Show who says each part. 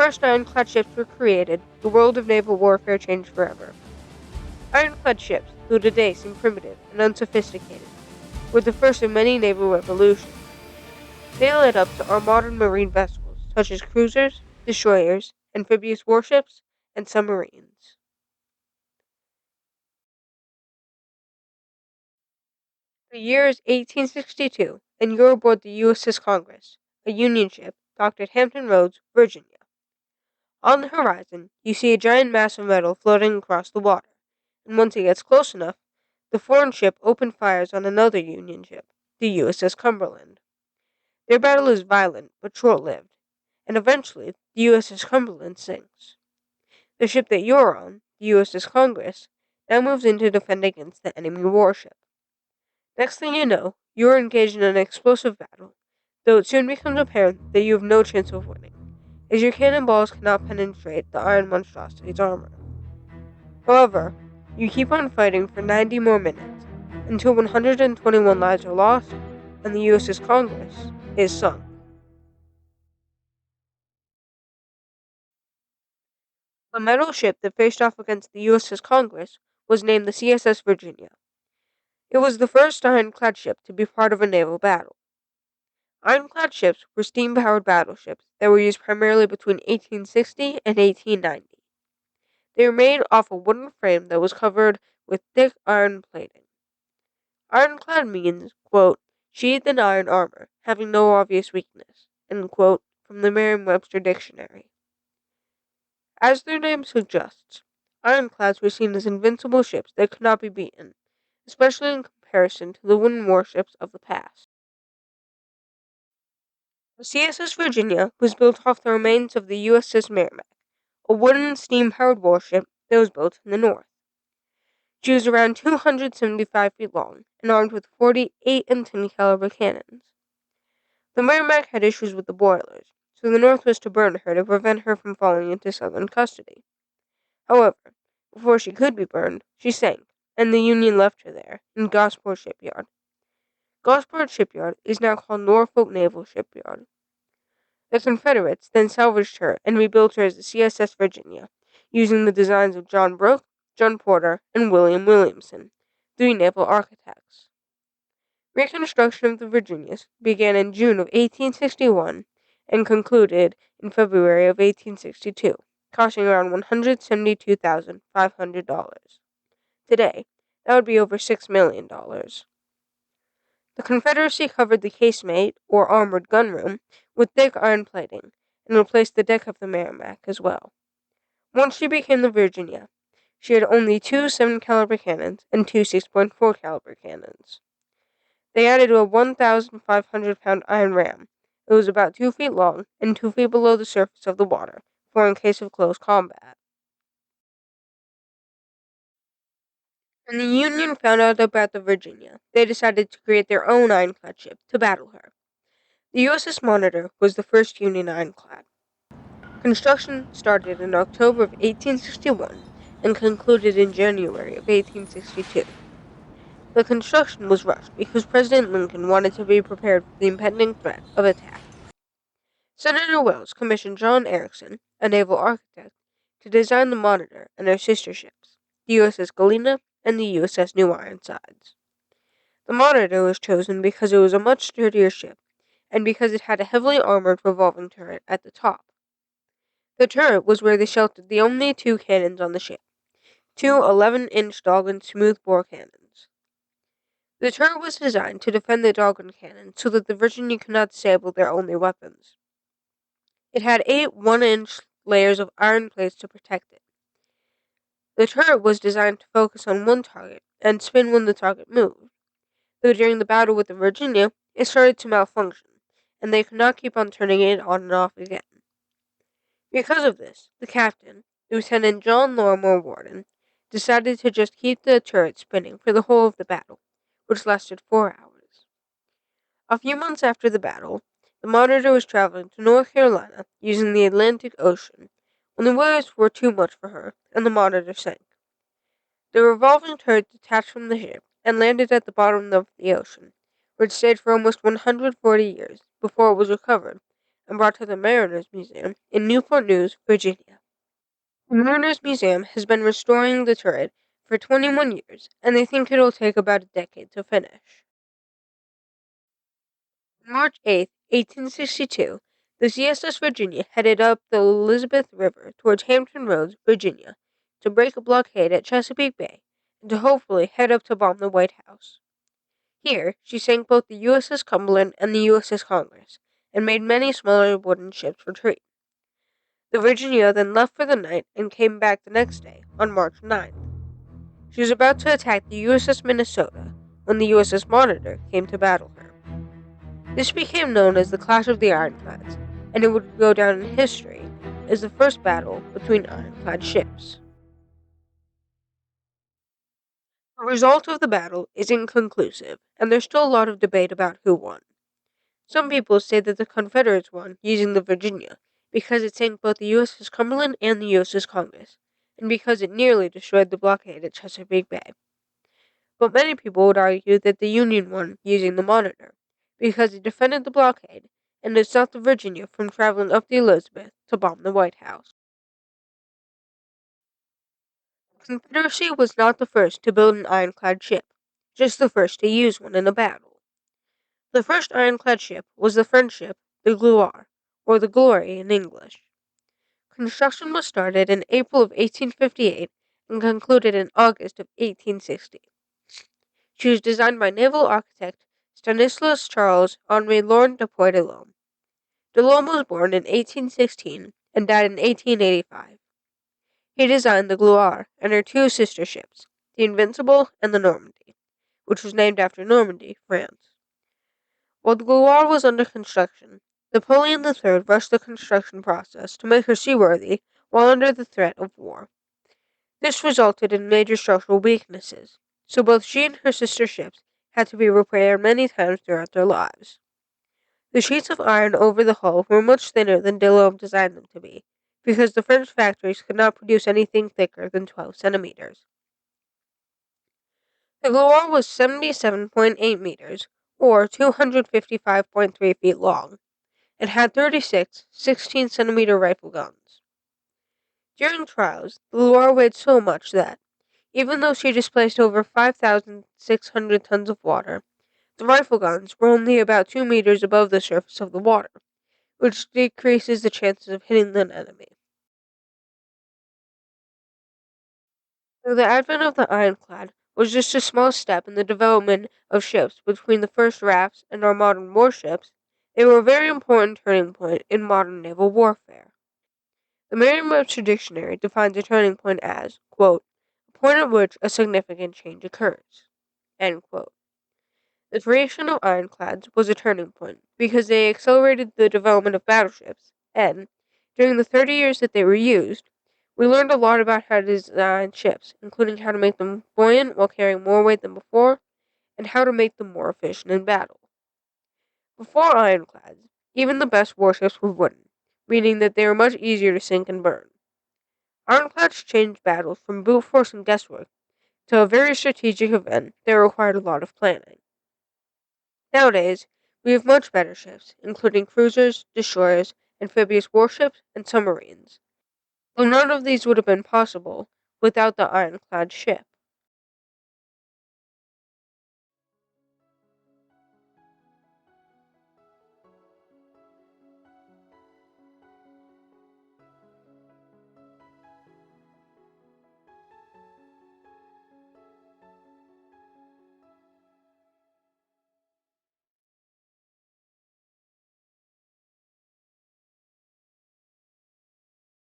Speaker 1: first ironclad ships were created, the world of naval warfare changed forever. Ironclad ships, though today seem primitive and unsophisticated, were the first of many naval revolutions. They led up to our modern marine vessels, such as cruisers, destroyers, amphibious warships, and submarines. The year is 1862, and you're aboard the USS Congress, a Union ship docked at Hampton Roads, Virginia. On the horizon, you see a giant mass of metal floating across the water, and once it gets close enough, the foreign ship opened fires on another Union ship, the USS Cumberland. Their battle is violent but short-lived, and eventually the USS Cumberland sinks. The ship that you're on, the USS Congress, now moves in to defend against the enemy warship. Next thing you know, you are engaged in an explosive battle, though it soon becomes apparent that you have no chance of winning, as your cannonballs cannot penetrate the iron monstrosity's armor. However, you keep on fighting for 90 more minutes, until 121 lives are lost, and the USS Congress is sunk. The metal ship that faced off against the USS Congress was named the CSS Virginia. It was the first ironclad ship to be part of a naval battle. Ironclad ships were steam-powered battleships that were used primarily between 1860 and 1890. They were made off a wooden frame that was covered with thick iron plating. Ironclad means, quote, sheathed in iron armor, having no obvious weakness, end quote, from the Merriam-Webster Dictionary. As their name suggests, ironclads were seen as invincible ships that could not be beaten, especially in comparison to the wooden warships of the past. The CSS Virginia was built off the remains of the USS Merrimac, a wooden steam-powered warship that was built in the north. She was around 275 feet long and armed with 48 and 10 caliber cannons. The Merrimac had issues with the boilers, so the North was to burn her to prevent her from falling into Southern custody. However, before she could be burned, she sank, and the Union left her there, in Gosport Shipyard. Gosport Shipyard is now called Norfolk Naval Shipyard. The Confederates then salvaged her and rebuilt her as the CSS Virginia, using the designs of John Brooke, John Porter, and William Williamson, three naval architects. Reconstruction of the Virginias began in June of 1861 and concluded in February of 1862, costing around $172,500. Today, that would be over $6 million. The Confederacy covered the casemate, or armored gunroom, with thick iron plating, and replaced the deck of the Merrimac as well. Once she became the Virginia, she had only two 7 caliber cannons and two 6.4 caliber cannons. They added a 1,500-pound iron ram. It was about 2 feet long and 2 feet below the surface of the water, for in case of close combat. When the Union found out about the Virginia, they decided to create their own ironclad ship to battle her. The USS Monitor was the first Union ironclad. Construction started in October of 1861 and concluded in January of 1862. The construction was rushed because President Lincoln wanted to be prepared for the impending threat of attack. Senator Wells commissioned John Erickson, a naval architect, to design the Monitor and her sister ships, the USS Galena and the USS New Ironsides. The Monitor was chosen because it was a much sturdier ship, and because it had a heavily armored revolving turret at the top. The turret was where they sheltered the only two cannons on the ship, two 11-inch dog-in smoothbore cannons. The turret was designed to defend the dog-in cannon so that the Virginia could not disable their only weapons. It had 8 1-inch layers of iron plates to protect it. The turret was designed to focus on one target and spin when the target moved, though during the battle with the Virginia, it started to malfunction, and they could not keep on turning it on and off again. Because of this, the captain, Lieutenant John Lorimer Warden, decided to just keep the turret spinning for the whole of the battle, which lasted 4 hours. A few months after the battle, the Monitor was traveling to North Carolina using the Atlantic Ocean when the waves were too much for her, and the Monitor sank. The revolving turret detached from the ship and landed at the bottom of the ocean, where it stayed for almost 140 years before it was recovered and brought to the Mariners Museum in Newport News, Virginia. The Mariners Museum has been restoring the turret for 21 years, and they think it'll take about a decade to finish. On March 8, 1862, the CSS Virginia headed up the Elizabeth River towards Hampton Roads, Virginia, to break a blockade at Chesapeake Bay and to hopefully head up to bomb the White House. Here, she sank both the USS Cumberland and the USS Congress, and made many smaller wooden ships retreat. The Virginia then left for the night and came back the next day, on March 9th. She was about to attack the USS Minnesota when the USS Monitor came to battle her. This became known as the Clash of the Ironclads, and it would go down in history as the first battle between ironclad ships. The result of the battle is inconclusive, and there's still a lot of debate about who won. Some people say that the Confederates won using the Virginia because it sank both the USS Cumberland and the USS Congress, and because it nearly destroyed the blockade at Chesapeake Bay. But many people would argue that the Union won using the Monitor, because it defended the blockade and it stopped the Virginia from traveling up the Elizabeth to bomb the White House. The Confederacy was not the first to build an ironclad ship, just the first to use one in a battle. The first ironclad ship was the French ship, the Gloire, or the Glory in English. Construction was started in April of 1858 and concluded in August of 1860. She was designed by naval architect Stanislas Charles Henri Laurent de Delhomme. Delhomme was born in 1816 and died in 1885. He designed the Gloire and her two sister ships, the Invincible and the Normandy, which was named after Normandy, France. While the Gloire was under construction, Napoleon III rushed the construction process to make her seaworthy while under the threat of war. This resulted in major structural weaknesses, so both she and her sister ships had to be repaired many times throughout their lives. The sheets of iron over the hull were much thinner than Delhomme designed them to be, because the French factories could not produce anything thicker than 12 centimeters. The Gloire was 77.8 meters, or 255.3 feet long, and had 36 16-centimeter rifle guns. During trials, the Gloire weighed so much that, even though she displaced over 5,600 tons of water, the rifle guns were only about 2 meters above the surface of the water, which decreases the chances of hitting an enemy. So the advent of the ironclad was just a small step in the development of ships. Between the first rafts and our modern warships, they were a very important turning point in modern naval warfare. The Merriam-Webster Dictionary defines a turning point as, quote, a point at which a significant change occurs, end quote. The creation of ironclads was a turning point because they accelerated the development of battleships, and, during the 30 years that they were used, we learned a lot about how to design ships, including how to make them buoyant while carrying more weight than before, and how to make them more efficient in battle. Before ironclads, even the best warships were wooden, meaning that they were much easier to sink and burn. Ironclads changed battles from brute force and guesswork to a very strategic event that required a lot of planning. Nowadays, we have much better ships, including cruisers, destroyers, amphibious warships, and submarines. Though none of these would have been possible without the ironclad ship.